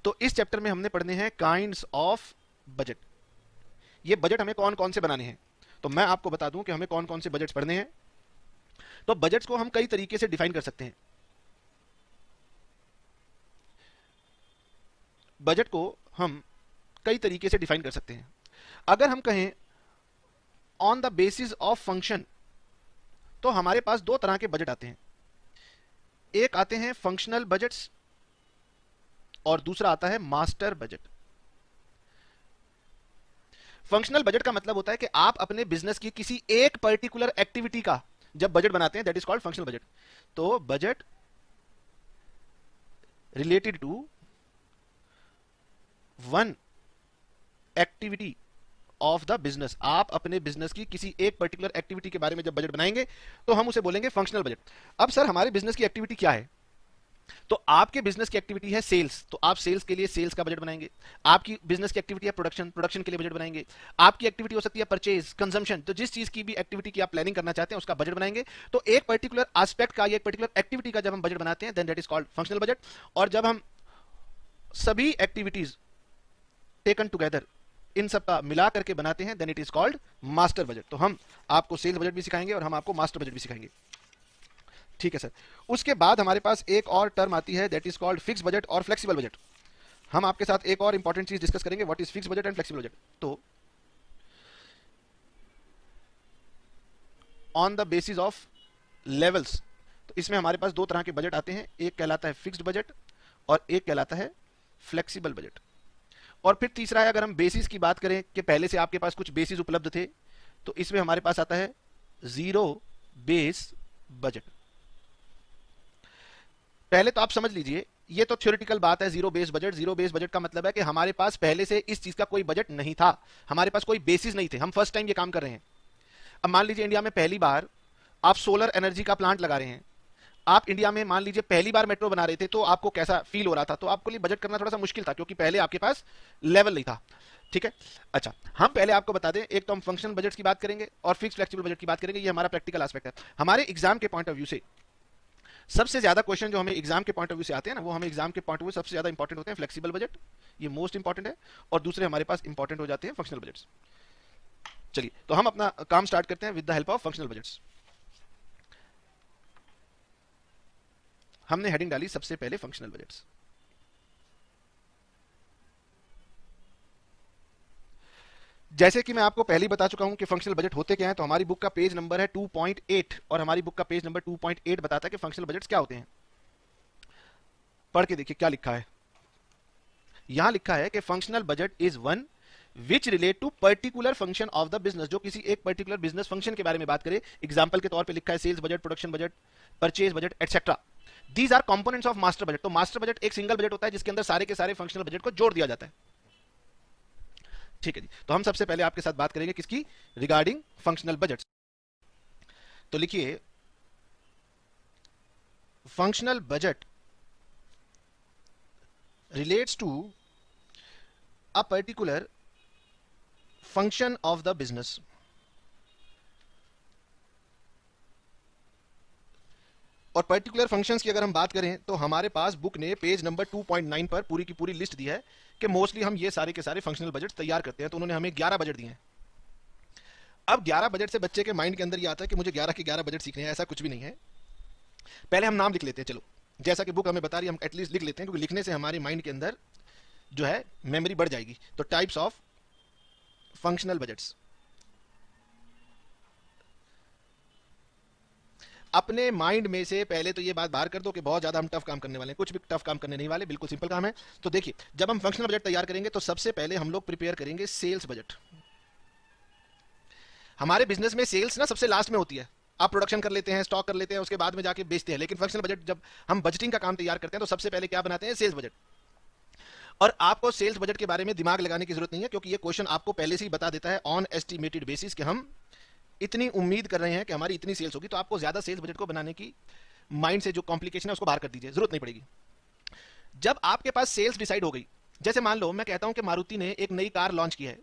तो इस चैप्टर में हमने पढ़ने हैं काइंड्स ऑफ बजट। ये बजट हमें कौन कौन से बनाने हैं, तो मैं आपको बता दूं कि हमें कौन कौन से बजट्स पढ़ने हैं। तो बजट्स को हम कई तरीके से डिफाइन कर सकते हैं। बजट को हम कई तरीके से डिफाइन कर सकते हैं। अगर हम कहें on the basis of function, तो हमारे पास दो तरह के बजट आते हैं। एक आते हैं फंक्शनल बजट्स और दूसरा आता है मास्टर बजट। फंक्शनल बजट का मतलब होता है कि आप अपने बिजनेस की किसी एक पर्टिकुलर एक्टिविटी का जब बजट बनाते हैं, that is called functional budget. तो budget related to one activity of the business, आप अपने बिजनेस की किसी एक पर्टिकुलर एक्टिविटी के बारे में जब बजट बनाएंगे तो हम उसे बोलेंगे फंक्शनल बजट। अब सर हमारे बिजनेस की एक्टिविटी क्या है, तो आपके बिजनेस की एक्टिविटी है सेल्स, तो आप सेल्स के लिए सेल्स का बजट बनाएंगे। आपकी बिजनेस की एक्टिविटी है प्रोडक्शन, प्रोडक्शन के लिए बजट बनाएंगे। आपकी एक्टिविटी हो सकती है परचेज, कंजम्पशन, तो जिस चीज की भी एक्टिविटी की आप प्लानिंग करना चाहते हैं उसका बजट बनाएंगे। तो एक पर्टिकुलर एस्पेक्ट का, एक पर्टिकुलर एक्टिविटी का जब हम बजट बनाते हैं then that is called functional budget. और जब हम सभी एक्टिविटीज टेकन टुगेदर इन सब का मिला करके बनाते हैं then it is called master budget. तो हम आपको सेल्स बजट भी सिखाएंगे और हम आपको मास्टर बजट भी सिखाएंगे, ठीक है सर। उसके बाद हमारे पास एक और टर्म आती है that is called fix budget और फ्लेक्सिबल बजट। हम आपके साथ एक और इंपॉर्टेंट चीज डिस्कस करेंगे, what is fix budget and flexible budget. तो on the basis of levels, तो इसमें हमारे पास दो तरह के बजट आते हैं, एक कहलाता है फिक्स्ड बजट और एक कहलाता है फ्लेक्सिबल बजट। और फिर तीसरा है, अगर हम बेसिस की बात करें कि पहले से आपके पास कुछ बेसिस उपलब्ध थे, तो इसमें हमारे पास आता है जीरो बेस बजट। पहले तो आप समझ लीजिए ये तो थ्योरेटिकल बात है, zero base budget. Zero base budget का मतलब है कि हमारे पास पहले से इस चीज का कोई बजट नहीं था, हमारे पास कोई बेसिस नहीं थे, हम फर्स्ट टाइम ये काम कर रहे हैं। अब मान लीजिए इंडिया में पहली बार आप सोलर एनर्जी का प्लांट लगा रहे हैं, आप इंडिया में मान लीजिए पहली बार मेट्रो बना रहे थे, तो आपको कैसा फील हो रहा था, तो आपको लिए बजट करना थोड़ा सा मुश्किल था क्योंकि पहले आपके पास लेवल नहीं था, ठीक है। अच्छा, हम पहले आपको बता दें, एक तो हम फंक्शनल बजट की बात करेंगे और फिक्स फ्लेक्सिबल बजट की बात करेंगे, ये हमारा प्रैक्टिकल एस्पेक्ट है। हमारे एग्जाम के पॉइंट ऑफ व्यू से सबसे ज्यादा क्वेश्चन जो हमें एग्जाम के पॉइंट ऑफ व्यू से आते हैं ना, वो हमें एग्जाम के पॉइंट ऑफ व्यू सबसे ज्यादा इंपॉर्टेंट होते हैं फ्लेक्सिबल बजट, ये मोस्ट इंपॉर्टेंट है, और दूसरे हमारे पास इंपॉर्टेंट हो जाते हैं फंक्शनल बजट्स। चलिए तो हम अपना काम स्टार्ट करते हैं with the help of functional budgets. हमने हेडिंग डाली सबसे पहले फंक्शनल बजट्स। जैसे कि मैं आपको पहले ही बता चुका हूं कि फंक्शनल बजट होते क्या हैं, तो हमारी बुक का पेज नंबर है 2.8 और हमारी बुक का पेज नंबर 2.8 बताता है कि फंक्शनल बजट्स क्या होते हैं। पढ़ के देखिए क्या लिखा है। यहां लिखा है कि functional budget is one which relate to particular function of the business, जो किसी एक पर्टिकुलर बिजनेस फंक्शन के बारे में बात करे। एग्जाम्पल के तौर पे लिखा है sales budget, production budget, purchase budget etcetera. These are components of master budget. तो मास्टर बजट एक सिंगल बजट होता है जिसके अंदर सारे के सारे फंक्शनल बजट को जोड़ दिया जाता है, ठीक है जी। तो हम सबसे पहले आपके साथ बात करेंगे किसकी, रिगार्डिंग फंक्शनल बजट। तो लिखिए functional budget relates to a particular function of the business. और पर्टिकुलर फंक्शंस की अगर हम बात करें तो हमारे पास बुक ने पेज नंबर 2.9 पर पूरी की पूरी लिस्ट दी है कि मोस्टली हम ये सारे के सारे फंक्शनल बजट तैयार करते हैं। तो उन्होंने हमें 11 बजट दिए हैं। अब 11 बजट से बच्चे के माइंड के अंदर ये आता है कि मुझे 11 के 11 बजट सीखने हैं, ऐसा कुछ भी नहीं है। पहले हम नाम लिख लेते हैं, चलो जैसा कि बुक हमें बता रही है हम एटलीस्ट लिख लेते हैं, क्योंकि लिखने से हमारे माइंड के अंदर जो है मेमोरी बढ़ जाएगी। तो टाइप्स ऑफ फंक्शनल बजट्स, अपने माइंड में से पहले तो ये बात बाहर कर दो कि बहुत ज्यादा हम टफ काम करने वाले हैं, कुछ भी टफ काम करने नहीं वाले, बिल्कुल सिंपल काम है। तो देखिए जब हम फंक्शनल बजट तैयार करेंगे तो सबसे पहले हम लोग प्रिपेयर करेंगे सेल्स बजट। हमारे बिजनेस में सेल्स ना सबसे लास्ट में होती है, आप प्रोडक्शन कर लेते हैं, स्टॉक कर लेते हैं, उसके बाद में जाके बेचते हैं। लेकिन फंक्शनल बजट जब हम बजटिंग का काम तैयार करते हैं तो सबसे पहले क्या बनाते हैं, सेल्स बजट। और आपको सेल्स बजट के बारे में दिमाग लगाने की जरूरत नहीं है, क्योंकि ये क्वेश्चन आपको पहले से ही बता देता है ऑन एस्टिमेटेड बेसिस कि हम इतनी उम्मीद कर रहे हैं कि हमारी इतनी सेल्स होगी। तो आपको ज्यादा सेल्स बजट को बनाने की माइंड से जो कॉम्प्लिकेशन है उसको बाहर कर दीजिए, जरूरत नहीं पड़ेगी। जब आपके पास सेल्स डिसाइड हो गई, जैसे मान लो मैं कहता हूं कि मारुति ने एक नई कार लॉन्च की है,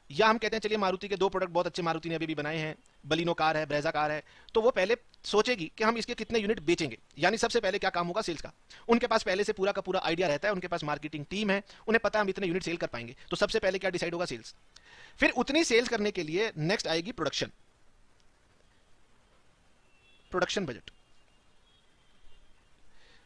या हम कहते हैं चलिए मारुति के दो प्रोडक्ट बहुत अच्छे मारुति ने अभी भी बनाए हैं, बलिनो कार है, ब्रेजा कार है, तो वो पहले सोचेगी कि हम इसके कितने यूनिट बेचेंगे। यानी सबसे पहले क्या काम होगा, सेल्स का। उनके पास पहले से पूरा का पूरा आइडिया रहता है, उनके पास मार्केटिंग टीम है, उन्हें पता है हम इतने यूनिट सेल कर पाएंगे। तो सबसे पहले क्या डिसाइड होगा, सेल्स। फिर उतनी सेल्स करने के लिए नेक्स्ट आएगी प्रोडक्शन, प्रोडक्शन बजट।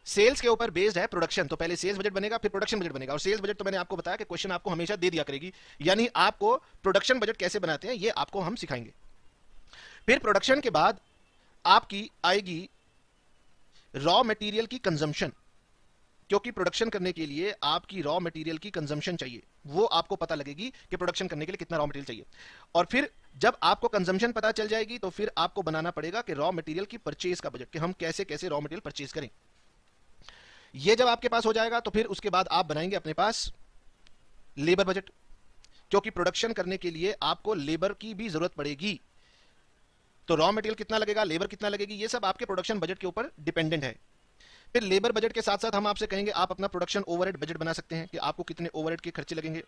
सेल्स के ऊपर बेस्ड है प्रोडक्शन, तो पहले सेल्स बजट बनेगा फिर प्रोडक्शन बजट बनेगा। और सेल्स बजट तो मैंने आपको बताया कि क्वेश्चन आपको हमेशा दे दिया करेगी, यानी आपको प्रोडक्शन बजट कैसे बनाते हैं ये आपको हम सिखाएंगे। फिर प्रोडक्शन के बाद आपकी आएगी रॉ मटेरियल की कंजम्पशन, क्योंकि प्रोडक्शन करने के लिए आपकी रॉ मटेरियल की कंजम्पशन चाहिए, वो आपको पता लगेगी कि प्रोडक्शन करने के लिए कितना रॉ मटेरियल चाहिए। और फिर जब आपको कंजम्पशन पता चल जाएगी तो फिर आपको बनाना पड़ेगा कि रॉ मटेरियल की परचेज का बजट, कि हम कैसे कैसे रॉ मटेरियल परचेज करें। ये जब आपके पास हो जाएगा तो फिर उसके बाद आप बनाएंगे अपने पास लेबर बजट, क्योंकि प्रोडक्शन करने के लिए आपको लेबर की भी जरूरत पड़ेगी। तो रॉ मटेरियल कितना लगेगा, लेबर कितना लगेगी, ये सब आपके प्रोडक्शन बजट के ऊपर डिपेंडेंट है। फिर लेबर बजट के साथ साथ हम आपसे कहेंगे आप अपना प्रोडक्शन ओवरहेड बजट बना सकते हैं कि आपको कितने ओवरहेड के खर्चे लगेंगे,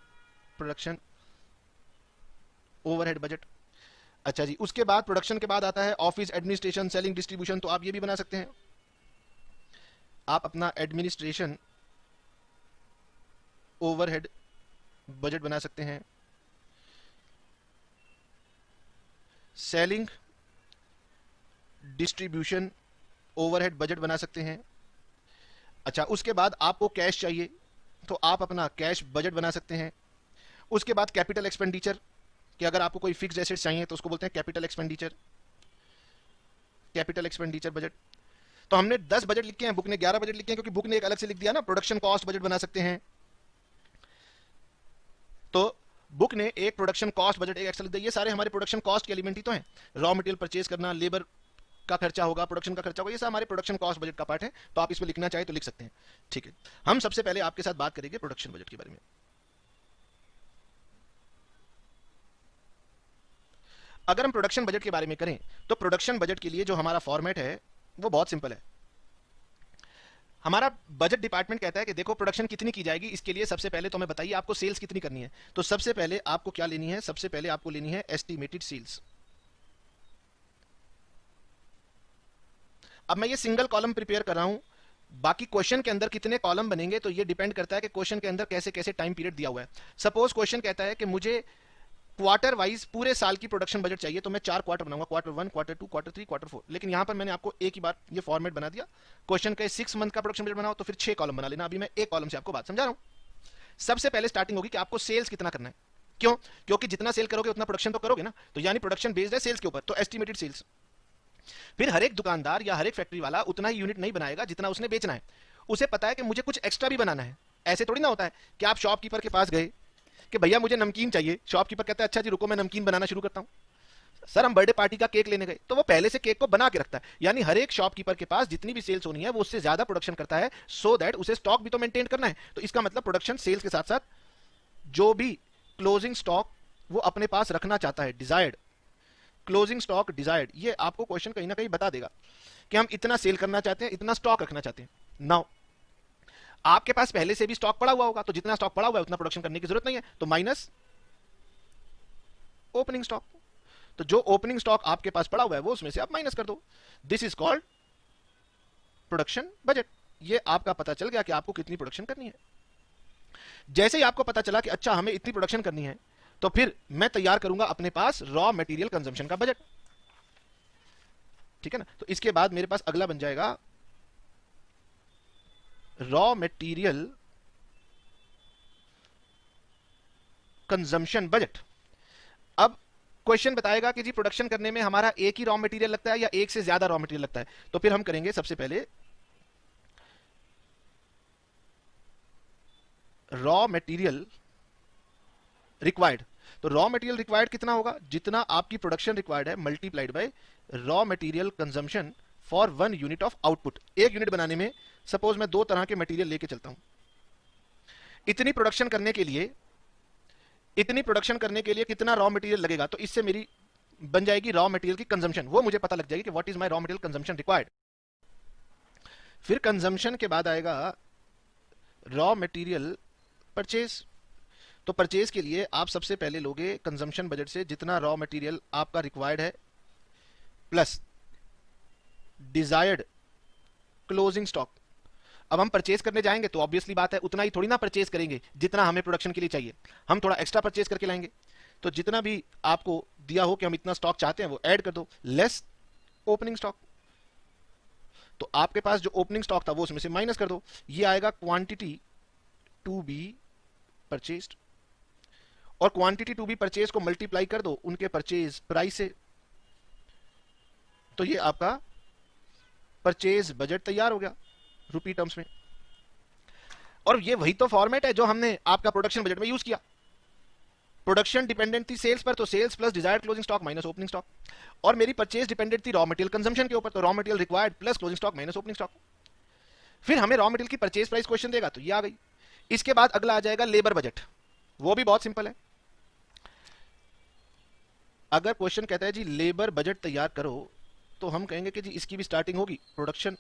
प्रोडक्शन ओवरहेड बजट। अच्छा जी, उसके बाद प्रोडक्शन के बाद आता है ऑफिस एडमिनिस्ट्रेशन, सेलिंग, डिस्ट्रीब्यूशन, तो आप ये भी बना सकते हैं। आप अपना एडमिनिस्ट्रेशन ओवरहेड बजट बना सकते हैं, सेलिंग डिस्ट्रीब्यूशन ओवरहेड बजट बना सकते हैं। अच्छा, उसके बाद आपको कैश चाहिए तो आप अपना कैश बजट बना सकते हैं। उसके बाद कैपिटल एक्सपेंडिचर, कि अगर आपको कोई फिक्स्ड एसेट्स चाहिए तो उसको बोलते हैं capital expenditure, capital expenditure budget. तो हमने 10 बजट लिखे हैं, बुक ने 11 बजट लिखे हैं, क्योंकि बुक ने एक अलग से लिख दिया ना, प्रोडक्शन कॉस्ट बजट बना सकते हैं। तो बुक ने एक प्रोडक्शन कॉस्ट बजट एक एक्स्ट्रा लिख दिया। ये सारे हमारे प्रोडक्शन कॉस्ट के एलिमेंट ही तो हैं। रॉ मटेरियल परचेज करना, लेबर का खर्चा होगा, प्रोडक्शन का खर्चा होगा, ये सब हमारे प्रोडक्शन कॉस्ट बजट का पार्ट है। तो आप इसमें लिखना चाहे तो लिख सकते हैं। ठीक है, हम सबसे पहले आपके साथ बात करेंगे प्रोडक्शन बजट के बारे में। अगर हम प्रोडक्शन बजट के बारे में करें तो प्रोडक्शन बजट के लिए जो हमारा फॉर्मेट है वो बहुत सिंपल है। हमारा बजट डिपार्टमेंट कहता है कि देखो प्रोडक्शन कितनी की जाएगी, इसके लिए सबसे पहले तो हमें बताइए आपको सेल्स कितनी करनी है। तो सबसे पहले आपको क्या लेनी है, सबसे पहले आपको लेनी है एस्टिमेटेड सेल्स। अब मैं ये सिंगल कॉलम प्रिपेयर कर रहा हूं, बाकी क्वेश्चन के अंदर कितने कॉलम बनेंगे तो ये डिपेंड करता है कि क्वेश्चन के अंदर कैसे कैसे टाइम पीरियड दिया हुआ है। सपोज क्वेश्चन कहता है कि मुझे क्वार्टर वाइज पूरे साल की प्रोडक्शन बजट चाहिए, तो मैं 4 क्वार्टर बनाऊंगा, क्वार्टर 1, क्वार्टर 2, क्वार्टर 3, क्वार्टर 4। लेकिन यहां पर मैंने आपको एक ही बार ये फॉर्मेट बना दिया। क्वेश्चन का 6 मंथ का प्रोडक्शन बजट बनाओ तो फिर 6 कॉलम बना लेना। अभी मैं एक कॉलम से आपको बात समझा रहा हूं। सबसे पहले स्टार्टिंग होगी कि आपको सेल्स कितना करना है। क्यों? क्योंकि जितना सेल करोगे उतना प्रोडक्शन तो करोगे ना, तो यानी प्रोडक्शन बेस्ड है सेल्स के ऊपर, तो एस्टिमेटेड सेल्स। फिर हर एक दुकानदार या हर एक फैक्ट्री वाला उतना ही यूनिट नहीं बनाएगा जितना उसने बेचना है। उसे पता है कि मुझे कुछ एक्स्ट्रा भी बनाना है। ऐसे थोड़ी ना होता है कि आप शॉपकीपर के पास गए कि भैया मुझे नमकीन चाहिए, शॉपकीपर कहता है अच्छा जी रुको मैं नमकीन बनाना शुरू करता हूं। सर हम बर्थडे पार्टी का केक लेने गए, तो वो पहले से केक को बना के रखता है। यानी हर एक शॉपकीपर के पास जितनी भी सेल्स होनी है वो उससे ज्यादा प्रोडक्शन करता है, सो दैट उसे स्टॉक भी तो मेंटेन करना है। तो इसका मतलब प्रोडक्शन सेल्स के साथ साथ जो भी क्लोजिंग स्टॉक वो अपने पास रखना चाहता है, डिजायर्ड क्लोजिंग स्टॉक डिजायर्ड, ये आपको क्वेश्चन कहीं ना कहीं बता देगा कि हम इतना सेल करना चाहते हैं, इतना स्टॉक रखना चाहते हैं। नाउ आपके पास पहले से भी स्टॉक पड़ा हुआ होगा, तो जितना स्टॉक पड़ा हुआ है उतना प्रोडक्शन करने की जरूरत नहीं है, तो माइनस ओपनिंग स्टॉक। तो जो ओपनिंग स्टॉक आपके पास पड़ा हुआ है वो उसमें से आप माइनस कर दो। This is called production budget. ये आपका पता चल गया कि आपको कितनी प्रोडक्शन करनी है। जैसे ही आपको पता चला कि अच्छा हमें इतनी प्रोडक्शन करनी है, तो फिर मैं तैयार करूंगा अपने पास रॉ मटेरियल कंजम्पशन का बजट। ठीक है ना, तो इसके बाद मेरे पास अगला बन जाएगा रॉ मटेरियल कंजम्पशन बजट। अब क्वेश्चन बताएगा कि जी प्रोडक्शन करने में हमारा एक ही रॉ मटेरियल लगता है या एक से ज्यादा रॉ मटेरियल लगता है। तो फिर हम करेंगे सबसे पहले रॉ मटेरियल रिक्वायर्ड। तो रॉ मटेरियल रिक्वायर्ड कितना होगा, जितना आपकी प्रोडक्शन रिक्वायर्ड है multiplied by raw material consumption for 1 unit of output. एक यूनिट बनाने में सपोज मैं 2 तरह के मटेरियल लेके चलता हूं, इतनी प्रोडक्शन करने के लिए कितना रॉ मटेरियल लगेगा, तो इससे मेरी बन जाएगी रॉ मटेरियल की कंजम्पशन। वो मुझे पता लग जाएगी कि what is my raw material consumption required. फिर कंजम्पशन के बाद आएगा रॉ मटेरियल परचेज। तो परचेज के लिए आप सबसे पहले लोगे कंजम्पशन बजट से जितना रॉ मटेरियल आपका रिक्वायर्ड है प्लस डिजायर्ड क्लोजिंग स्टॉक। अब हम परचेज करने जाएंगे तो ऑब्वियसली बात है उतना ही थोड़ी ना परचेज करेंगे जितना हमें प्रोडक्शन के लिए चाहिए, हम थोड़ा एक्स्ट्रा परचेज करके लाएंगे। तो जितना भी आपको दिया हो कि हम इतना स्टॉक चाहते हैं वो ऐड कर दो, लेस ओपनिंग स्टॉक। तो आपके पास जो ओपनिंग स्टॉक था वो उसमें से माइनस कर दो, ये आएगा क्वांटिटी टू बी परचेज्ड, और क्वांटिटी टू बी परचेज को मल्टीप्लाई कर दो उनके परचेज प्राइस से। तो ये आपका परचेज बजट तैयार हो गया रुपी टर्म्स में। और ये वही तो फॉर्मेट है जो हमने आपका प्रोडक्शन बजट में यूज किया। प्रोडक्शन डिपेंडेंट थी सेल्स पर, तो sales plus desired closing stock minus opening stock. और मेरी परचेज डिपेंडेंट थी रॉ मटेरियल कंजम्पशन के ऊपर, तो raw material required plus closing stock minus opening stock. फिर हमें रॉ मटेरियल की परचेज प्राइस क्वेश्चन देगा, तो ये आ गई। इसके बाद अगला आ जाएगा लेबर बजट, वो भी बहुत सिंपल है। अगर क्वेश्चन कहता है जी लेबर बजट तैयार करो, तो हम कहेंगे कि जी इसकी भी स्टार्टिंग होगी प्रोडक्शन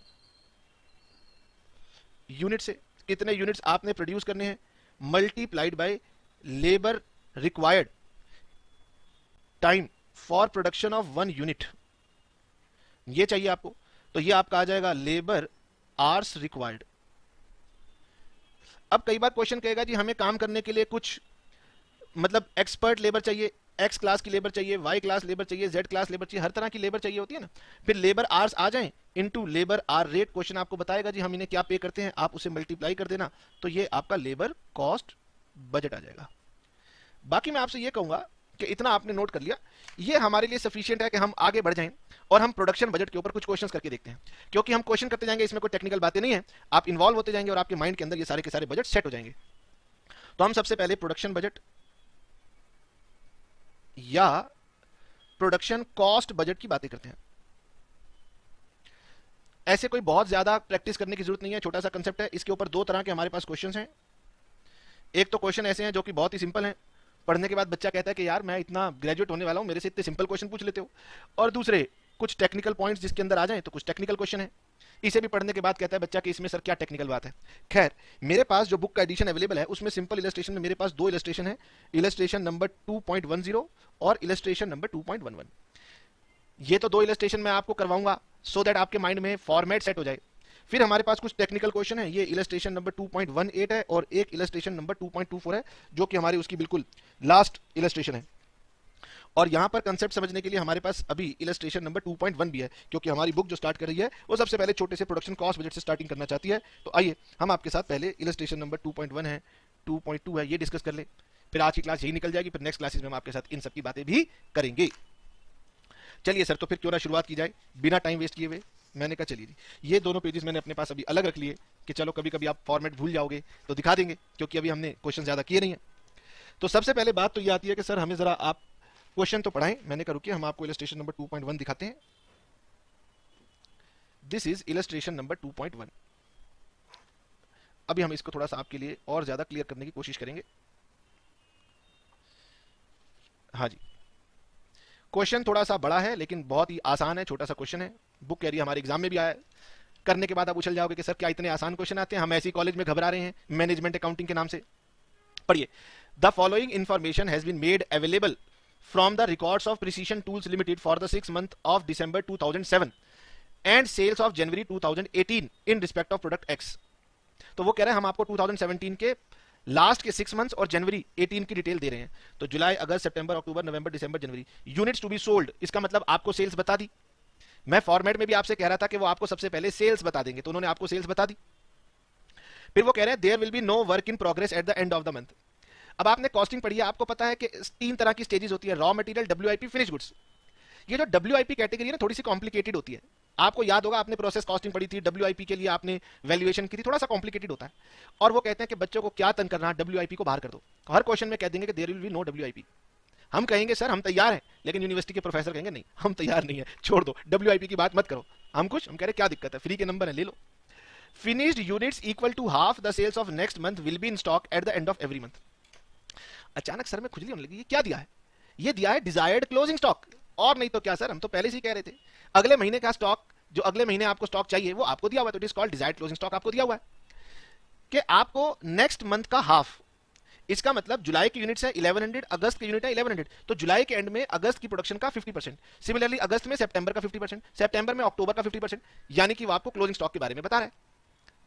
यूनिट से, कितने यूनिट्स आपने प्रोड्यूस करने हैं multiplied by labour required time for production of 1 unit, ये चाहिए आपको। तो ये आपका आ जाएगा लेबर आवर्स रिक्वायर्ड। अब कई बार क्वेश्चन कहेगा जी हमें काम करने के लिए कुछ मतलब एक्सपर्ट लेबर चाहिए, एक्स क्लास की लेबर चाहिए, वाई क्लास लेबर चाहिए, जेड क्लास लेबर चाहिए, हर तरह की लेबर चाहिए होती है ना। फिर लेबर आवर्स आ जाएं into labour hour rate, question आपको बताएगा जी हम इन्हें क्या पे करते हैं, आप उसे मल्टीप्लाई कर देना, तो ये आपका लेबर कॉस्ट बजट आ जाएगा। बाकी मैं आपसे ये कहूंगा कि इतना आपने नोट कर लिया, ये हमारे लिए सफिशिएंट है कि हम आगे बढ़ जाएं और हम प्रोडक्शन बजट के ऊपर कुछ क्वेश्चंस करके देखते हैं। क्योंकि हम क्वेश्चन करते जाएंगे, इसमें कोई टेक्निकल बातें नहीं है, आप इन्वॉल्व होते जाएंगे और आपके माइंड के अंदर ये सारे के सारे बजट सेट हो जाएंगे। तो हम सबसे पहले प्रोडक्शन बजट या प्रोडक्शन कॉस्ट बजट की बातें करते हैं। ऐसे कोई बहुत ज्यादा प्रैक्टिस करने की जरूरत नहीं है, छोटा सा कंसेप्ट है। इसके ऊपर दो तरह के हमारे पास क्वेश्चंस हैं। एक तो क्वेश्चन ऐसे हैं जो कि बहुत ही सिंपल हैं, पढ़ने के बाद बच्चा कहता है कि यार मैं इतना ग्रेजुएट होने वाला हूं, मेरे से इतने सिंपल क्वेश्चन पूछ लेते हो। और दूसरे कुछ टेक्निकल पॉइंट्स जिसके अंदर आ जाए, तो कुछ टेक्निकल क्वेश्चन है, इसे भी पढ़ने के बाद कहता है बच्चा कि इसमें सर क्या टेक्निकल बात है। खैर, मेरे पास जो बुक का एडिशन अवेलेबल है उसमें सिंपल इलस्ट्रेशन में मेरे पास दो इलस्ट्रेशन है, इलस्ट्रेशन नंबर 2.10 और इलस्ट्रेशन नंबर 2.11। ये तो दो इलस्ट्रेशन मैं आपको करवाऊंगा सो दैट आपके माइंड में फॉर्मेट सेट हो जाए। फिर हमारे पास कुछ टेक्निकल क्वेश्चन है, ये इलस्ट्रेशन नंबर 2.18 है और एक इलस्ट्रेशन नंबर 2.24 है जो कि हमारी उसकी बिल्कुल लास्ट इलस्ट्रेशन है। और यहां पर कंसेप्ट समझने के लिए हमारे पास अभी इलस्ट्रेशन नंबर 2.1 भी है, क्योंकि हमारी बुक जो स्टार्ट कर रही है वो सबसे पहले छोटे से प्रोडक्शन कॉस्ट बजट से स्टार्टिंग करना चाहती है। तो आइए हम आपके साथ पहले इलस्ट्रेशन नंबर 2.1 है, 2.2 है, ये डिस्कस कर ले। फिर आज की क्लास यही निकल जाएगी, फिर नेक्स्ट क्लासेस में हम आपके साथ इन सब की बातें भी करेंगे। चलिए सर, तो फिर क्यों ना शुरुआत की जाए बिना टाइम वेस्ट किए हुए। मैंने कहा चलिए जी, ये दोनों पेजेस मैंने अपने पास अभी अलग रख लिए कि चलो कभी कभी आप फॉर्मेट भूल जाओगे तो दिखा देंगे, क्योंकि अभी हमने क्वेश्चन ज्यादा किए नहीं है। तो सबसे पहले बात तो ये आती है कि सर हमें जरा आप क्वेश्चन तो पढ़ाएं। मैंने कहा रुकिए, हम आपको इलस्ट्रेशन नंबर 2.1 दिखाते हैं। This is illustration number 2.1। अभी हम इसको थोड़ा सा आपके लिए और ज्यादा क्लियर करने की कोशिश करेंगे। हाँ जी, क्वेश्चन थोड़ा सा बड़ा है लेकिन बहुत ही आसान है, छोटा सा क्वेश्चन है, बुक कह रही है हमारे एग्जाम में भी आया है। करने के बाद आप उछल जाओगे कि सर क्या इतने आसान क्वेश्चन आते हैं, हम ऐसी कॉलेज में घबरा रहे हैं मैनेजमेंट अकाउंटिंग के नाम से। पढ़िए, the following information has been made available from the records of Precision Tools Limited for the 6 month of December 2007 and sales of January 2018 in respect of product X। तो वो कह रहे हैं हम आपको 2017 के लास्ट के 6 मंथ्स और जनवरी 18 की डिटेल दे रहे हैं। तो जुलाई, अगस्त, सितंबर, अक्टूबर, नवंबर, दिसंबर, जनवरी, यूनिट्स टू बी सोल्ड, इसका मतलब आपको सेल्स बता दी। मैं फॉर्मेट में भी आपसे कह रहा था कि वो आपको सबसे पहले सेल्स बता देंगे, तो उन्होंने आपको सेल्स बता दी। फिर वो कह रहे हैं there will be no work in progress at the end of the month. अब आपने कॉस्टिंग पढ़ी है, आपको पता है कि 3 तरह की स्टेजेस होती है, raw material, WIP, finish goods. ये जो डब्ल्यूआईपी कैटेगरी है ना, थोड़ी सी कॉम्प्लिकेटेड होती है। आपको याद होगा आपने प्रोसेस कॉस्टिंग पढ़ी थी, डब्ल्यूआईपी के लिए आपने वैल्यूएशन की थी, थोड़ा सा कॉम्प्लिकेटेड होता है। और वो कहते हैं कि बच्चों को क्या तंग करना, डब्ल्यूआईपी को बाहर कर दो। हर क्वेश्चन में कह देंगे कि there will be no WIP. हम कहेंगे सर हम तैयार हैं, लेकिन यूनिवर्सिटी के प्रोफेसर कहेंगे नहीं हम तैयार नहीं है, छोड़ दो, डब्ल्यूआईपी की बात मत करो। हम कह रहे क्या दिक्कत है, फ्री के नंबर है, ले लो। Finished units equal to half the sales of next month will be in stock at the end of every month. अचानक सर में खुजली होने लगी, ये क्या दिया है? ये दिया है डिजायर्ड क्लोजिंग स्टॉक, और नहीं तो क्या सर, हम तो पहले से ही कह रहे थे अगले महीने का स्टॉक, जो अगले महीने आपको स्टॉक चाहिए वो आपको दिया हुआ है, तो it is called desired closing stock आपको दिया हुआ है कि आपको नेक्स्ट मंथ का हाफ इसका मतलब जुलाई की यूनिट्स है 1100, अगस्त की यूनिट है 1100, तो जुलाई के एंड में अगस्त की प्रोडक्शन का 50%, सिमिलरली अगस्त में सितंबर का 50%, सितंबर में अक्टूबर का 50%, यानी कि वो आपको क्लोजिंग स्टॉक के बारे में बता रहा है।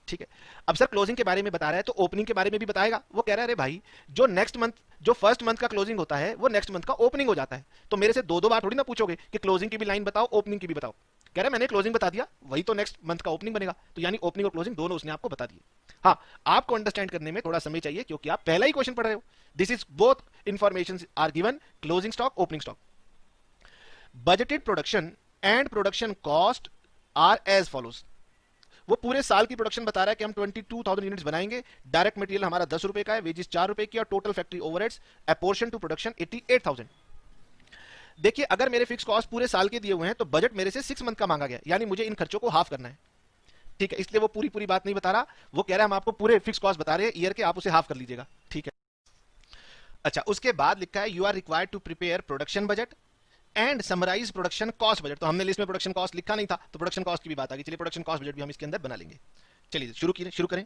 ठीक है, अब सर क्लोजिंग के बारे में बता रहा है तो ओपनिंग के बारे में भी बताएगा। वो कह रहा है अरे भाई, जो नेक्स्ट मंथ, जो फर्स्ट मंथ का क्लोजिंग होता है वो नेक्स्ट मंथ का ओपनिंग हो जाता है, तो मेरे से दो दो बार थोड़ी ना पूछोगे कि क्लोजिंग की भी लाइन बताओ, ओपनिंग की भी बताओ। कह रहा है मैंने क्लोजिंग बता दिया, वही तो नेक्स्ट मंथ का ओपनिंग बनेगा, तो यानी ओपनिंग और क्लोजिंग दोनों उसने आपको बता दिए। हाँ, आपको अंडरस्टैंड करने में थोड़ा समय चाहिए क्योंकि आप पहला ही क्वेश्चन पढ़ रहे हो। This is both information are given, closing stock, opening stock. Budgeted production and production cost are as follows. वो पूरे साल की प्रोडक्शन बता रहा है कि हम 22,000 यूनिट्स बनाएंगे, डायरेक्ट मटेरियल हमारा 10 रुपए का है, वेजेस 4 रुपए की, और total factory overheads apportion to production 88,000। देखिए, अगर मेरे फिक्स कॉस्ट पूरे साल के दिए हुए हैं तो बजट मेरे से 6 मंथ का मांगा गया, यानी मुझे इन खर्चों को हाफ करना है। ठीक है, इसलिए वो पूरी पूरी बात नहीं बता रहा, वो कह रहा है हम आपको पूरे फिक्स कॉस्ट बता रहे हैं ईयर के, आप उसे हाफ कर लीजिएगा। ठीक है, अच्छा, उसके बाद लिखा है you are required to prepare production budget and summarise production cost budget. तो हमने लिस्ट में प्रोडक्शन कॉस्ट लिखा नहीं था, तो प्रोडक्शन कॉस्ट की भी बात आ गई। चलिए प्रोडक्शन कॉस्ट बजट भी हम इसके अंदर बना लेंगे। चलिए शुरू करें।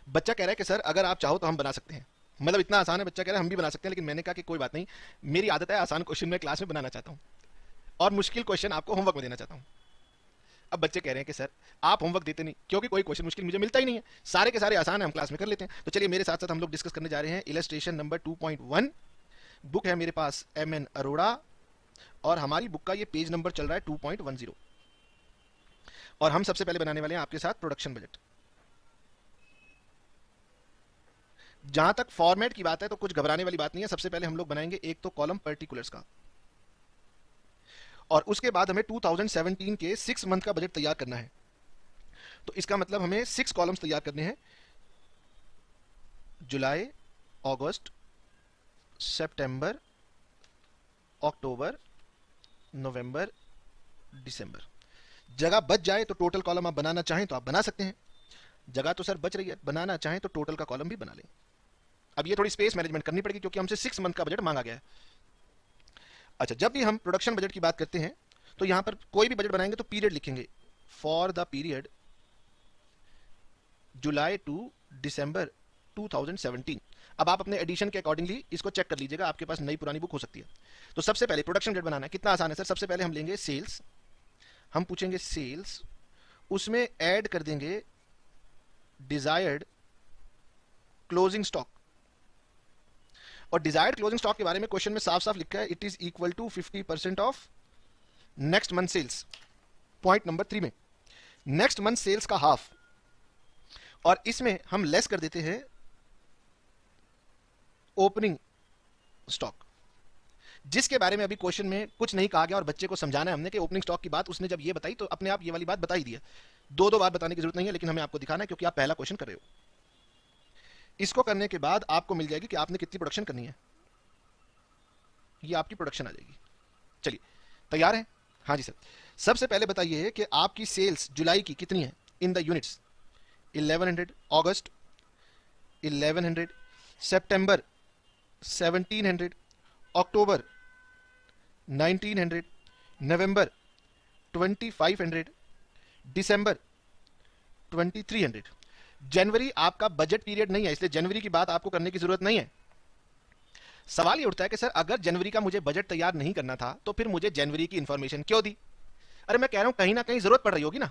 बच्चा कह रहा है कि सर अगर आप चाहो तो हम बना सकते हैं, मतलब इतना आसान है, बच्चा कह रहा है हम भी बना सकते हैं, लेकिन मैंने कहा कि कोई बात नहीं, मेरी आदत है आसान क्वेश्चन में क्लास में बनाना चाहता हूं और मुश्किल क्वेश्चन आपको होमवर्क में देना चाहता हूं। अब बच्चे कह रहे हैं कि सर आप होमवर्क देते नहीं, क्योंकि कोई क्वेश्चन मुश्किल मुझे मिलता ही नहीं है, सारे के सारे आसान है, हम क्लास में कर लेते हैं। तो चलिए मेरे साथ साथ हम लोग डिस्कस करने जा रहे हैं इलस्ट्रेशन नंबर 2.1। बुक है मेरे पास MN अरोड़ा, और हमारी बुक का ये पेज नंबर चल रहा है 2.10, और हम सबसे पहले बनाने वाले हैं आपके साथ प्रोडक्शन बजट। जहां तक फॉर्मेट की बात है तो कुछ घबराने वाली बात नहीं है। सबसे पहले हम लोग बनाएंगे एक तो कॉलम पर्टिकुलर्स का, और उसके बाद हमें 2017 के 6 मंथ का बजट तैयार करना है। तो इसका मतलब हमें 6 कॉलम्स तैयार करने हैं, जुलाई, अगस्त, सितंबर, अक्टूबर, नवंबर, दिसंबर। जगह बच जाए तो टोटल कॉलम आप बनाना चाहें तो आप बना सकते हैं, जगह तो सर बच रही है, बनाना चाहें तो टोटल का कॉलम भी बना लें। अब ये थोड़ी स्पेस मैनेजमेंट करनी पड़ेगी क्योंकि हमसे 6 मंथ का बजट मांगा गया है। अच्छा, जब भी हम प्रोडक्शन बजट की बात करते हैं तो यहां पर कोई भी बजट बनाएंगे तो पीरियड लिखेंगे, for the period July to December 2017। अब आप अपने एडिशन के अकॉर्डिंगली इसको चेक कर लीजिएगा, आपके पास नई पुरानी बुक हो सकती है। तो सबसे पहले प्रोडक्शन बजट बनाना है, कितना आसान है सर। सबसे पहले हम लेंगे सेल्स, हम पूछेंगे सेल्स, उसमें ऐड कर देंगे डिजायर्ड क्लोजिंग स्टॉक, और डिजायर्ड क्लोजिंग स्टॉक के बारे में क्वेश्चन में साफ साफ लिखा है it is equal to 50% of next month sales. Point number 3 में नेक्स्ट मंथ सेल्स का हाफ, और इसमें हम लेस कर देते हैं ओपनिंग स्टॉक, जिसके बारे में अभी क्वेश्चन में कुछ नहीं कहा गया, और बच्चे को समझाना है हमने कि ओपनिंग स्टॉक की बात उसने जब ये बताई तो अपने आप ये वाली बात बता ही दी है। दो बार बताने की जरूरत नहीं है, लेकिन हमें आपको दिखाना है क्योंकि आप पहला क्वेश्चन कर रहे हो। इसको करने के बाद आपको मिल जाएगी कि आपने कितनी प्रोडक्शन करनी है, ये आपकी प्रोडक्शन आ जाएगी। चलिए तैयार है? हाँ जी सर। सबसे पहले बताइए कि आपकी सेल्स जुलाई की कितनी है इन द यूनिट्स। 1100, अगस्त 1100, सितंबर 1700, अक्टूबर 1900, नवंबर 2500, दिसंबर 2300। जनवरी आपका बजट पीरियड नहीं है, इसलिए जनवरी की बात आपको करने की जरूरत नहीं है। सवाल ये उठता है कि सर अगर जनवरी का मुझे बजट तैयार नहीं करना था तो फिर मुझे जनवरी की इंफॉर्मेशन क्यों दी। अरे मैं कह रहा हूं कहीं ना कहीं जरूरत पड़ रही होगी ना,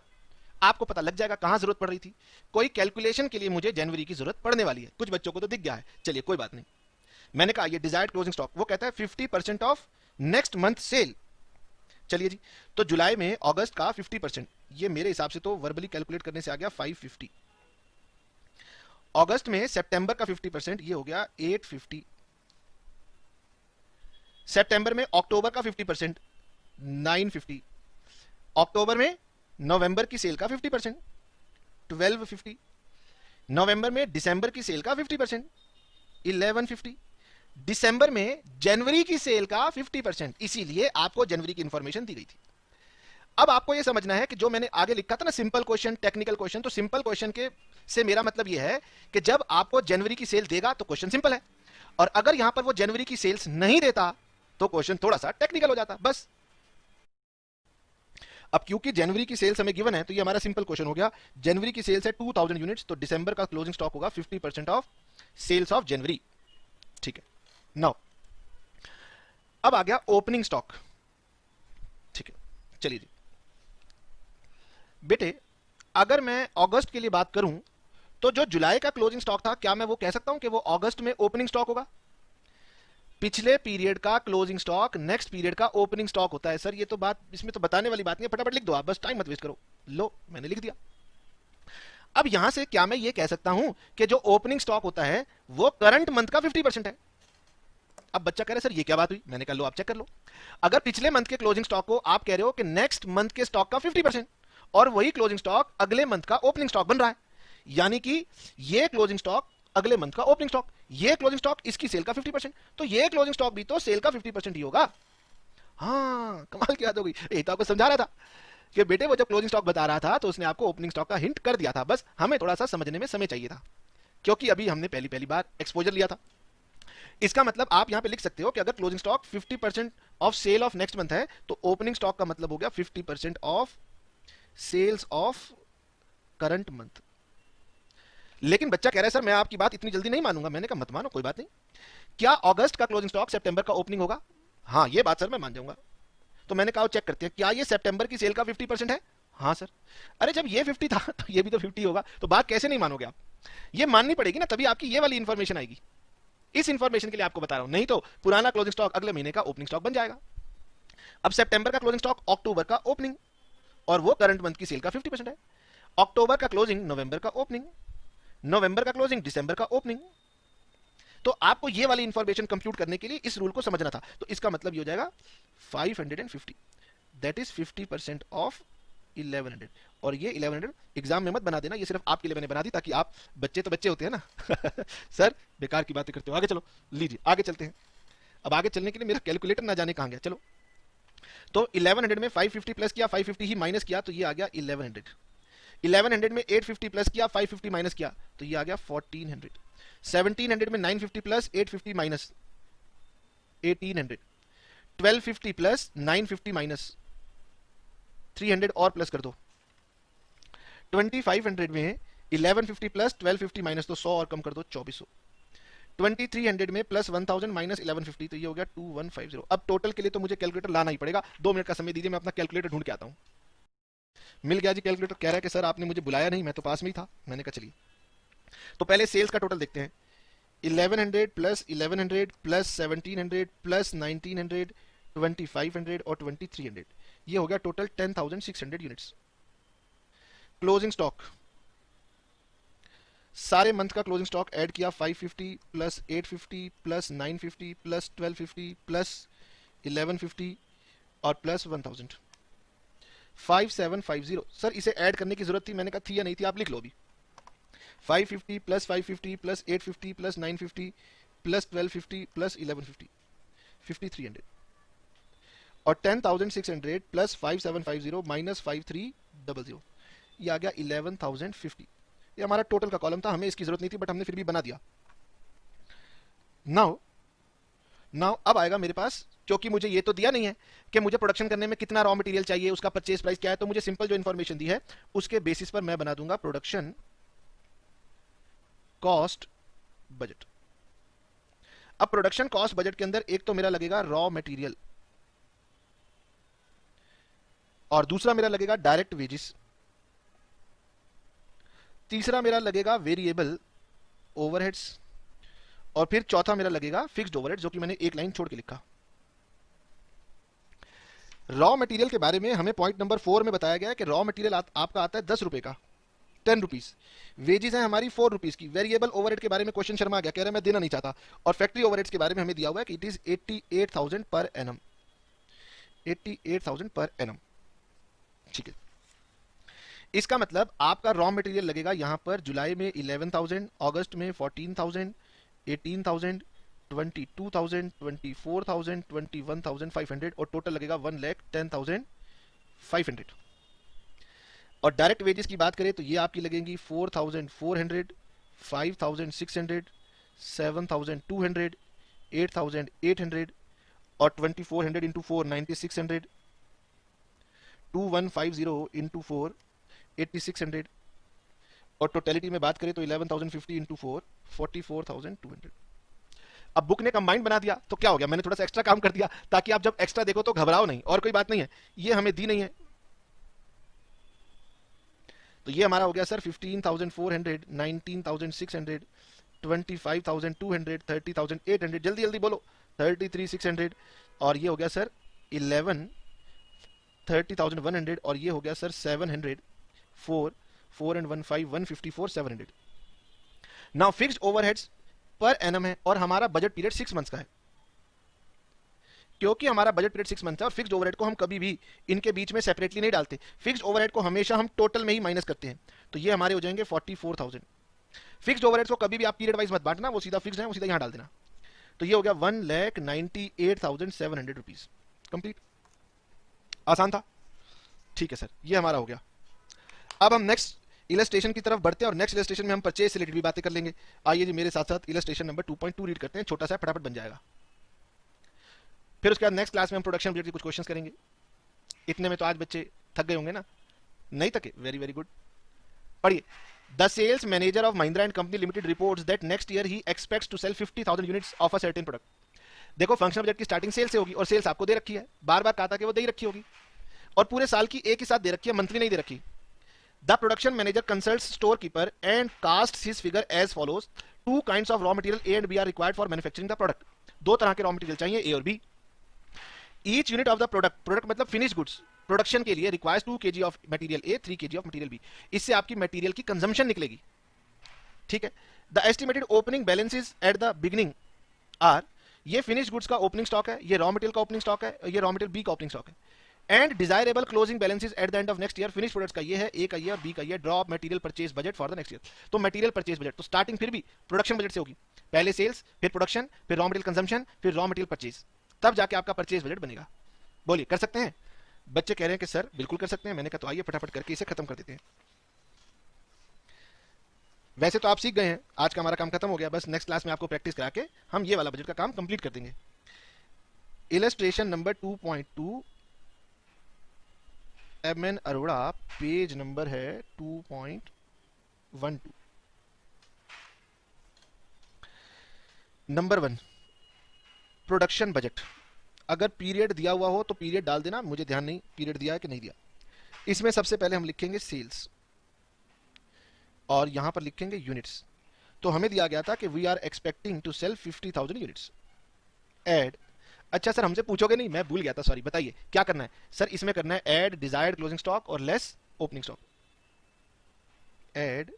आपको पता लग जाएगा कहां जरूरत पड़ रही थी। कोई कैलकुलेशन के लिए मुझे जनवरी की जरूरत पड़ने वाली है, कुछ बच्चों को तो दिख गया है। चलिए कोई बात नहीं, मैंने कहा ये डिजायर्ड क्लोजिंग स्टॉक, वो कहता है 50% ऑफ नेक्स्ट मंथ सेल। चलिए जी, तो जुलाई में अगस्त का 50%, ये मेरे हिसाब से तो वर्बली कैलकुलेट करने से आ गया 550। अगस्त में सितंबर का 50%, ये हो गया 850। सितंबर में अक्टूबर का 50%, 950। अक्टूबर में नवंबर की सेल का 50%, 1250। नवंबर में दिसंबर की सेल का 50%, 1150। दिसंबर में जनवरी की सेल का 50%, इसीलिए आपको जनवरी की इंफॉर्मेशन दी गई थी। अब आपको यह समझना है कि जो मैंने आगे लिखा था ना सिंपल क्वेश्चन, टेक्निकल क्वेश्चन, तो सिंपल क्वेश्चन के से मेरा मतलब यह है कि जब आपको जनवरी की सेल देगा तो क्वेश्चन सिंपल है, और अगर यहां पर वो जनवरी की सेल्स नहीं देता तो क्वेश्चन थोड़ा सा टेक्निकल हो जाता। बस अब क्योंकि जनवरी की सेल्स हमें गिवन है तो ये हमारा सिंपल क्वेश्चन हो गया। जनवरी की सेल्स है 2000 यूनिट्स, तो दिसंबर का क्लोजिंग स्टॉक होगा 50% ऑफ सेल्स ऑफ जनवरी। ठीक है। नाउ अब आ गया ओपनिंग स्टॉक। ठीक है, चलिए जी बेटे, अगर मैं अगस्त के लिए बात करूं तो जो जुलाई का क्लोजिंग स्टॉक था, क्या मैं वो कह सकता हूं कि वो अगस्त में ओपनिंग स्टॉक होगा? पिछले पीरियड का क्लोजिंग स्टॉक नेक्स्ट पीरियड का ओपनिंग स्टॉक होता है। सर ये तो बात, इसमें तो बताने वाली बात नहीं है, फटाफट लिख दो आप, बस टाइम मत वेस्ट करो। लो मैंने लिख दिया। अब यहां से क्या मैं ये कह सकता हूं कि जो ओपनिंग स्टॉक होता है वो करंट मंथ का 50% है? अब बच्चा कह रहा है सर ये क्या बात हुई, मैंने कहा लो आप चेक कर लो। अगर पिछले मंथ के क्लोजिंग स्टॉक को आप कह रहे हो कि नेक्स्ट मंथ के स्टॉक का 50%, और वही क्लोजिंग स्टॉक अगले मंथ का ओपनिंग स्टॉक बन रहा है, यानी कि ये क्लोजिंग स्टॉक अगले मंथ का ओपनिंग स्टॉक, ये क्लोजिंग स्टॉक इसकी सेल का 50%, तो ये क्लोजिंग स्टॉक भी तो सेल का 50% ही होगा। हाँ कमाल की बात हो गई, ये तो आपको समझा रहा था कि बेटे वो जब क्लोजिंग स्टॉक बता रहा था तो उसने आपको ओपनिंग स्टॉक का हिंट कर दिया था, बस हमें थोड़ा सा समझने में समय चाहिए था, क्योंकि अभी हमने पहली पहली बार एक्सपोजर लिया था। इसका मतलब आप यहां पे लिख सकते हो कि अगर closing stock 50% of sale of next month है तो ओपनिंग स्टॉक का मतलब हो गया 50% of sales of current month. लेकिन बच्चा कह रहा है सर मैं आपकी बात इतनी जल्दी नहीं मानूंगा। मैंने कहा मत मानो, कोई बात नहीं। क्या अगस्त का क्लोजिंग स्टॉक सितंबर का ओपनिंग होगा? हाँ ये बात सर मैं मान जाऊंगा। तो मैंने कहा चेक करते हैं, क्या ये सितंबर की सेल का 50% है? हाँ सर। अरे जब ये 50 था तो ये भी तो 50 होगा, तो बात कैसे नहीं मानोगे आप? ये माननी पड़ेगी ना, तभी आपकी ये वाली इंफॉर्मेशन आएगी। इस इंफॉर्मेशन के लिए आपको बता रहा हूं, नहीं तो पुराना क्लोजिंग स्टॉक अगले महीने का ओपनिंग स्टॉक बन जाएगा। अब सितंबर का क्लोजिंग स्टॉक अक्टूबर का ओपनिंग, और वो करंट मंथ की सेल का 50% है। अक्टूबर का क्लोजिंग नवंबर का ओपनिंग, नवंबर का क्लोजिंग दिसंबर का ओपनिंग। तो आपको ये वाली इंफॉर्मेशन कंप्यूट करने के लिए इस रूल को समझना था। तो इसका मतलब ये हो जाएगा 550, दैट इज 50% ऑफ 1100। और ये 1100 एग्जाम में मत बना देना, ये सिर्फ आपके लिए मैंने बना दी ताकि आप, बच्चे तो बच्चे होते हैं ना सर बेकार की बातें करते हो, आगे चलो, लीजिए आगे चलते हैं। अब आगे चलने के लिए मेरा कैलकुलेटर ना जाने कहां गया, चलो। तो 1100 में 550 प्लस किया, 550 ही माइनस किया, तो ये आ गया 1100। 1100 में 850 प्लस किया, 550 माइनस किया, तो ये आ गया 1400। 1700 में 950 प्लस 850 माइनस 1800। 1250 प्लस 950 माइनस 300 और प्लस कर दो। 2500 में 1150 प्लस 1250 माइनस, तो 100 और कम कर दो, 2400। 2300 में प्लस 1000 माइनस 1150, तो ये हो गया 2150। अब टोटल के लिए तो मुझे कैलकुलेटर लाना ही पड़ेगा, 2 मिनट का समय दीजिए, मैं अपना कैलकुलेटर ढूंढ के आता हूँ। मिल गया जी कैलकुलेटर। कह रहा है कि सर आपने मुझे बुलाया नहीं, मैं तो पास में ही था। मैंने कहा चलिए, तो पहले सेल्स का टोटल देखते हैं। 1100 प्लस 1100 प्लस 1700 प्लस 1900 2500 और 2300, ये हो गया टोटल 10,600 यूनिट्स। क्लोजिंग स्टॉक, सारे मंथ का क्लोजिंग स्टॉक ऐड किया, 550 प्लस 850 प्लस 950 प्लस 1250 प्लस 1150 और प्लस 1000, 5750। सर इसे ऐड करने की जरूरत थी, मैंने कहा थी या नहीं थी, आप लिख लो अभी। 550 plus 550 plus 850 plus 950 plus 1250 plus 1150, 5300। और 10,600 प्लस 5750 माइनस 5300, ये आ गया 11,050। ये हमारा टोटल का कॉलम था, हमें इसकी जरूरत नहीं थी बट हमने फिर भी बना दिया। नाउ नाउ अब आएगा मेरे पास, क्योंकि मुझे ये तो दिया नहीं है कि मुझे प्रोडक्शन करने में कितना रॉ मटेरियल चाहिए, उसका परचेज प्राइस क्या है, तो मुझे सिंपल जो इन्फॉर्मेशन दी है उसके बेसिस पर मैं बना दूंगा प्रोडक्शन कॉस्ट बजट। अब प्रोडक्शन कॉस्ट बजट के अंदर एक तो मेरा लगेगा रॉ मटेरियल, और दूसरा मेरा लगेगा डायरेक्ट वेजेस, तीसरा मेरा लगेगा वेरिएबल ओवरहेड्स, और फिर चौथा मेरा लगेगा फिक्स्ड ओवरहेड, जो कि मैंने एक लाइन छोड़ के लिखा। रॉ मटेरियल के बारे में हमें पॉइंट नंबर 4 में बताया गया है कि रॉ मटेरियल आपका आता है 10 रुपए का, 10 रुपीज। वेजेस है हमारी 4 रुपीज की। वेरिएबल ओवरहेड के बारे में क्वेश्चन शर्मा आ गया, कह रहा है मैं देना नहीं चाहता। और फैक्ट्री ओवरहेड्स के बारे में हमें दिया हुआ है कि it is 88,000 per annum, 88,000 per annum. ठीक है, इसका मतलब आपका रॉ मटेरियल लगेगा यहां पर जुलाई में 11,000, अगस्त में 14,000, 18,000, 22,000, 24,000, 21,500, और टोटल लगेगा 1,10,500। और डायरेक्ट वेजेस की बात करें तो ये आपकी लगेंगी 4,400, 5,600, 7,200, 8,800, और 2,400 इंटू 4 9,600, 2,150 इंटू 4 8,600, और टोटलिटी में बात करें तो 11,050 इंटू 4 44,200। अब बुक ने कंबाइंड बना दिया तो क्या हो गया, मैंने थोड़ा सा एक्स्ट्रा काम कर दिया ताकि आप जब एक्स्ट्रा देखो तो घबराओ नहीं, और कोई बात नहीं है, ये हमें दी नहीं है। तो ये हमारा हो गया सर 15,400, 19,600, 25,200, 30,800, जल्दी जल्दी बोलो, 33,600, और ये हो गया सर 11, 30,100, और ये हो गया sir 700, 4 and 1 5, 154, 700। Now fixed overheads per annum है और हमारा बजट पीरियड 6 मंथ्स का है। क्योंकि हमारा बजट पीरियड 6 मंथ है और फिक्स्ड ओवरहेड को हम कभी भी इनके बीच में सेपरेटली नहीं डालते, फिक्स्ड ओवरहेड को हमेशा हम टोटल में ही माइनस करते हैं। तो ये हमारे हो जाएंगे 44,000। फिक्स्ड ओवरहेड को कभी भी आप पीरियड वाइज मत बांटना, वो सीधा फिक्स्ड है, वो सीधा यहां डाल देना। तो ये हो गया 1,98,700 रुपीज। कंप्लीट, आसान था, ठीक है सर, ये हमारा हो गया। अब हम नेक्स्ट इलस्ट्रेशन की तरफ बढ़ते हैं और नेक्स्ट इलस्ट्रेशन में हम परचेज से रिलेटेड भी बातें कर लेंगे। आइए जी मेरे साथ साथ इलस्ट्रेशन नंबर 2.2 रीड करते हैं, छोटा सा फटाफट बन जाएगा। फिर उसके बाद नेक्स्ट क्लास में हम प्रोडक्शन रिलेटेड कुछ क्वेश्चंस करेंगे। इतने में तो आज बच्चे थक गए होंगे ना, नहीं थके, वेरी वेरी गुड। पढ़िए, the sales manager of Mahindra and company limited reports that next year he expects to sell 50,000 units of a certain product. देखो फंक्शनल बजट की स्टार्टिंग सेल से होगी और सेल्स आपको दे रखी है, बार बार कहा था कि वो दे ही रखी होगी, और पूरे साल की एक ही साथ दे रखी है, मंथली नहीं दे रखी। The production manager consults store keeper and casts his figure as follows. Two kinds of raw material A and B are required for manufacturing the product. दो तरह के रॉ मटेरियल चाहिए, ए और B. Each unit of the product, product मतलब finish goods, production के लिए requires 2 kg of material A, 3 kg of material B. इससे आपकी मटेरियल की कंजम्पशन निकलेगी, ठीक है। The estimated opening balances at the beginning are, ये फिनिश गुड्स का ओपनिंग स्टॉक है, ये रॉ मटेरियल का ओपनिंग स्टॉक है, ये रॉ मटेरियल बी का ओपनिंग स्टॉक है। And desirable closing balances at the end of next year, finish products का ये है, ए का ये और बी का ये। Draw material purchase budget for the next year. तो मटेरियल परचेज बजट तो स्टार्टिंग फिर भी प्रोडक्शन बजट से होगी, पहले सेल्स, फिर प्रोडक्शन, फिर रॉ मटेरियल कंजम्पशन, फिर रॉ मटेरियल परचेज, तब जाके आपका परचेज बजट बनेगा। बोलिए, कर सकते हैं? बच्चे कह रहे हैं कि सर बिल्कुल कर सकते हैं। मैंने कहा तो आइए फटाफट करके इसे खत्म कर देते हैं। वैसे तो आप सीख गए हैं, आज का हमारा काम खत्म हो गया, बस नेक्स्ट क्लास में आपको प्रैक्टिस करा के हम ये वाला बजट का काम कंप्लीट कर देंगे। Illustration number 2.2, M.N.. Arora, page number है 2.12। Number 1, production budget. अगर पीरियड दिया हुआ हो तो पीरियड डाल देना, मुझे ध्यान नहीं पीरियड दिया है कि नहीं दिया। इसमें सबसे पहले हम लिखेंगे सेल्स और यहां पर लिखेंगे यूनिट्स। तो हमें दिया गया था कि we are expecting to sell 50,000 units. Add, अच्छा सर हमसे पूछोगे नहीं, मैं भूल गया था, सॉरी, बताइए क्या करना है? सर इसमें करना है ऐड डिजायर्ड क्लोजिंग स्टॉक और less opening stock. Add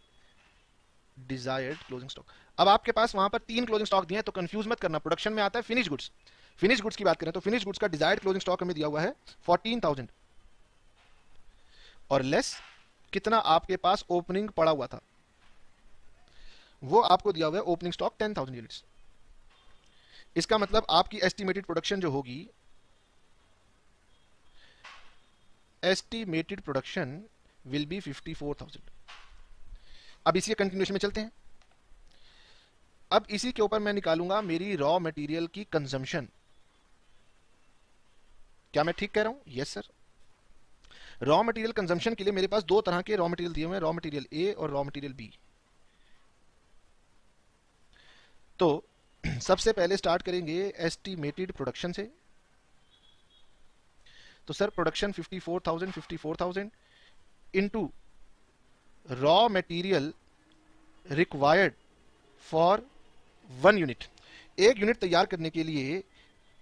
desired closing stock. अब आपके पास वहां पर 3 क्लोजिंग स्टॉक दिए हैं, तो कंफ्यूज मत करना, प्रोडक्शन में आता है फिनिश गुड्स। फिनिश गुड्स की बात करें तो फिनिश गुड्स का डिजायर्ड क्लोजिंग स्टॉक हमें दिया हुआ है 14,000 और लेस कितना आपके पास ओपनिंग पड़ा हुआ था, वो आपको दिया हुआ है ओपनिंग स्टॉक 10,000 यूनिट्स। इसका मतलब आपकी एस्टिमेटेड प्रोडक्शन जो होगी, एस्टिमेटेड प्रोडक्शन विल बी 54,000। अब इसी कंटिन्यूएशन में चलते हैं। अब इसी के ऊपर मैं निकालूंगा मेरी रॉ मटेरियल की कंजम्पशन। क्या मैं ठीक कह रहा हूं? Yes sir. Raw material consumption के लिए मेरे पास 2 तरह के रॉ मटेरियल दिए हुए हैं, रॉ मटेरियल ए और रॉ मटेरियल बी। तो सबसे पहले स्टार्ट करेंगे एस्टिमेटेड प्रोडक्शन से। तो sir production 54,000 into raw material required for 1 unit. एक यूनिट तैयार करने के लिए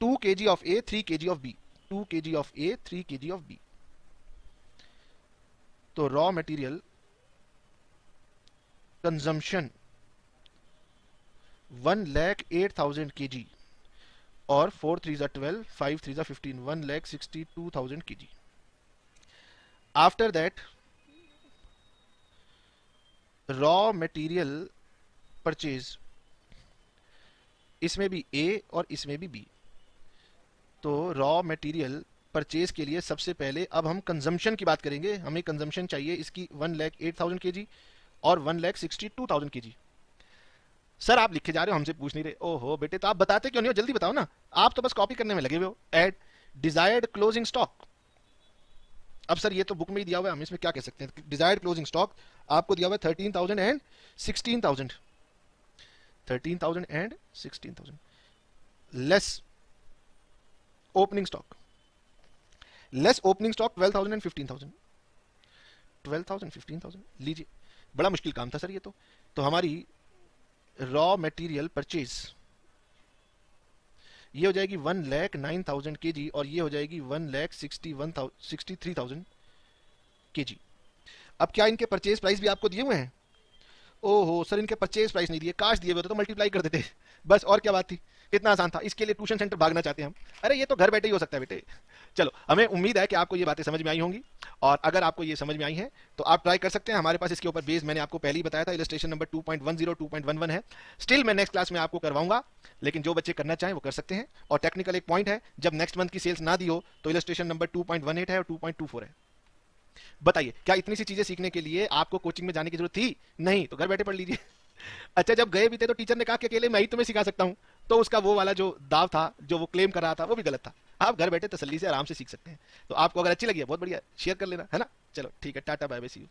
2 kg of A, 3 kg of B, 2 kg of A, 3 kg of B. तो रॉ मटेरियल कंजम्पशन 1,08,000 kg और 4 3 12, 5 3 15, 1,62,000 kg। After that raw material purchase, इसमें भी ए और इसमें भी बी। तो रॉ मटेरियल परचेज के लिए सबसे पहले अब हम कंजम्पशन की बात करेंगे। हमें कंजम्पशन चाहिए इसकी 1,08,000 kg और 1,62,000 kg। सर आप लिखे जा रहे हो, हमसे पूछ नहीं रहे। ओहो बेटे, तो आप बताते क्यों नहीं हो? जल्दी बताओ ना, आप तो बस कॉपी करने में लगे हुए हो। Add desired closing stock. अब सर ये तो बुक में ही दिया हुआ है, हम इसमें क्या कह सकते हैं? डिजायर्ड क्लोजिंग स्टॉक आपको दिया हुआ है 13,000 and 16,000। 13,000 and 16,000। Less opening stock, less opening stock 12,000 and 15,000, 12,000 15,000 लीजिए, बड़ा मुश्किल काम था सर ये तो हमारी रॉ मटेरियल परचेज ये हो जाएगी 1,09,000 kg और ये हो जाएगी 1,63,000 kg। अब क्या इनके परचेज प्राइस भी आपको दिए हुए हैं? ओहो सर, इनके परचेज प्राइस नहीं दिए, काश दिए हुए होते तो मल्टीप्लाई कर देते, बस और क्या बात थी, कितना आसान था। इसके लिए ट्यूशन सेंटर भागना चाहते हैं हम? अरे ये तो घर बैठे ही हो सकता है बेटे। चलो, हमें उम्मीद है कि आपको ये बातें समझ में आई होंगी, और अगर आपको ये समझ में आई हैं तो आप ट्राई कर सकते हैं। हमारे पास इसके ऊपर बेस मैंने आपको पहले ही बताया था, इलस्ट्रेशन नंबर 2.10 2.11 है। स्टिल मैं नेक्स्ट क्लास में आपको करवाऊंगा, लेकिन जो बच्चे करना चाहें वो कर सकते हैं। और टेक्निकल एक पॉइंट है, जब नेक्स्ट मंथ की सेल्स ना दी हो तो इलस्ट्रेशन नंबर 2.18 है और 2.24 है। बताइए, क्या इतनी सी चीजें सीखने के लिए आपको कोचिंग में जाने की जरूरत थी? नहीं, तो घर बैठे पढ़ लीजिए। अच्छा, जब गए भी थे तो टीचर ने कहा कि अकेले मैं ही तुम्हें सिखा सकता हूं, तो उसका वो वाला जो दाव था, जो वो क्लेम कर रहा था, वो भी गलत था। आप घर बैठे तसल्ली से आराम से सीख सकते हैं। तो आपको अगर अच्छी लगी है, बहुत बढ़िया, शेयर कर लेना, है ना। चलो ठीक है, tata bye bye, see you.